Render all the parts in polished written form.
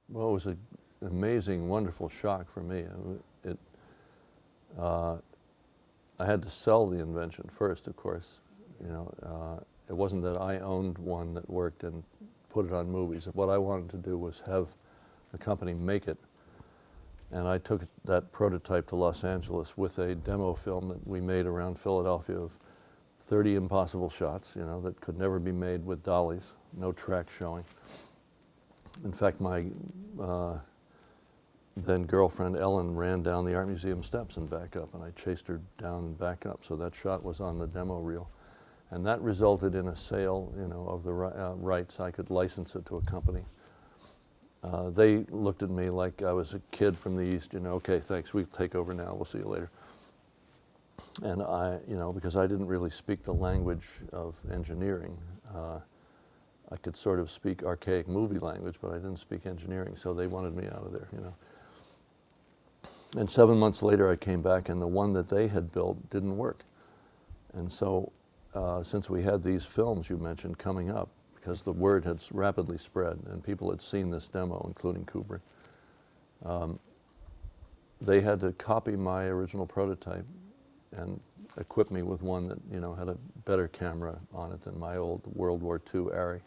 Well, it was an amazing, wonderful shock for me. I had to sell the invention first, of course. It wasn't that I owned one that worked and put it on movies. What I wanted to do was have the company make it. And I took that prototype to Los Angeles with a demo film that we made around Philadelphia of 30 impossible shots, that could never be made with dollies, no track showing. In fact, my then girlfriend Ellen ran down the Art Museum steps and back up, and I chased her down and back up. So that shot was on the demo reel. And that resulted in a sale, of the rights. I could license it to a company. They looked at me like I was a kid from the East, okay, thanks, we take over now, we'll see you later. And I, because I didn't really speak the language of engineering, I could sort of speak archaic movie language, but I didn't speak engineering, so they wanted me out of there, And 7 months later, I came back, and the one that they had built didn't work. And so, since we had these films you mentioned coming up, because the word had rapidly spread, and people had seen this demo, including Kubrick, they had to copy my original prototype and equip me with one that, had a better camera on it than my old World War II Arri.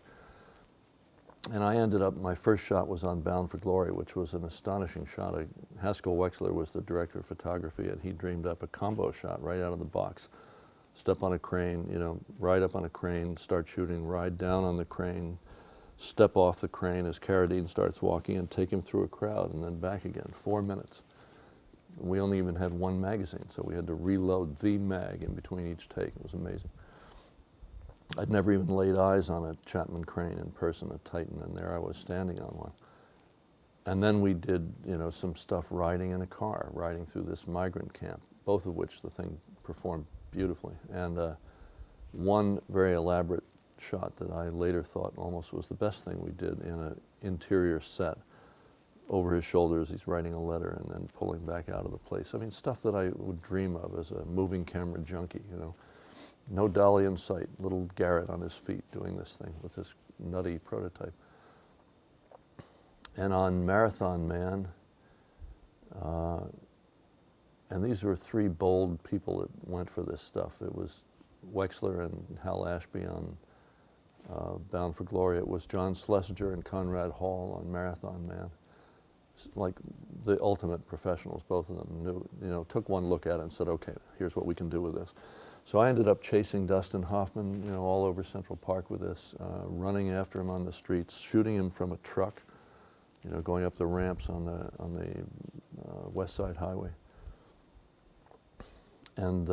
And I ended up, my first shot was on Bound for Glory, which was an astonishing shot. Haskell Wexler was the director of photography, and he dreamed up a combo shot right out of the box. Step on a crane, ride up on a crane, start shooting, ride down on the crane, step off the crane as Carradine starts walking, and take him through a crowd, and then back again, 4 minutes. We only even had one magazine, so we had to reload the mag in between each take. It was amazing. I'd never even laid eyes on a Chapman crane in person, a Titan, and there I was standing on one. And then we did, some stuff riding in a car, riding through this migrant camp, both of which the thing performed beautifully. And one very elaborate shot that I later thought almost was the best thing we did in an interior set. Over his shoulders, he's writing a letter and then pulling back out of the place. I mean, stuff that I would dream of as a moving camera junkie, No dolly in sight, little Garrett on his feet doing this thing with this nutty prototype. And on Marathon Man, and these were three bold people that went for this stuff. It was Wexler and Hal Ashby on Bound for Glory. It was John Schlesinger and Conrad Hall on Marathon Man. Like the ultimate professionals, both of them knew, took one look at it and said, okay, here's what we can do with this. So I ended up chasing Dustin Hoffman, all over Central Park with this, running after him on the streets, shooting him from a truck, going up the ramps on the West Side Highway, and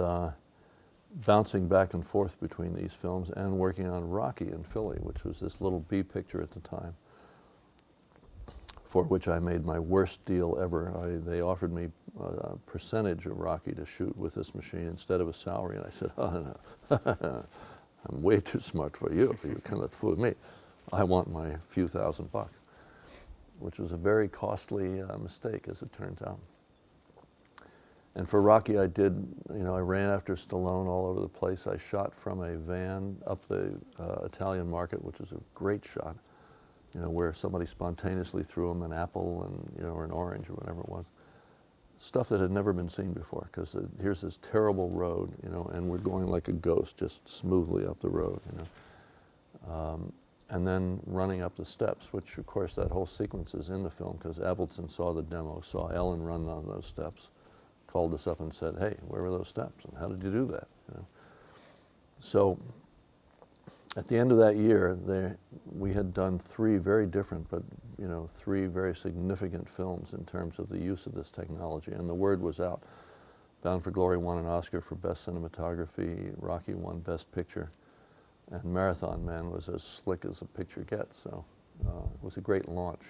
bouncing back and forth between these films and working on Rocky in Philly, which was this little B picture at the time, for which I made my worst deal ever. They offered me a percentage of Rocky to shoot with this machine instead of a salary, and I said, oh, no. I'm way too smart for you. You cannot fool me. I want my few $1,000, which was a very costly mistake, as it turns out. And for Rocky, I did, I ran after Stallone all over the place. I shot from a van up the Italian market, which was a great shot, where somebody spontaneously threw him an apple and, or an orange or whatever it was. Stuff that had never been seen before, because here's this terrible road, and we're going like a ghost, just smoothly up the road, and then running up the steps, which of course that whole sequence is in the film, because Avildsen saw the demo, saw Ellen run on those steps, called us up and said, hey, where were those steps, and how did you do that? So at the end of that year, we had done three very different, but three very significant films in terms of the use of this technology, and the word was out. Bound for Glory won an Oscar for Best Cinematography, Rocky won Best Picture, and Marathon Man was as slick as a picture gets, so it was a great launch.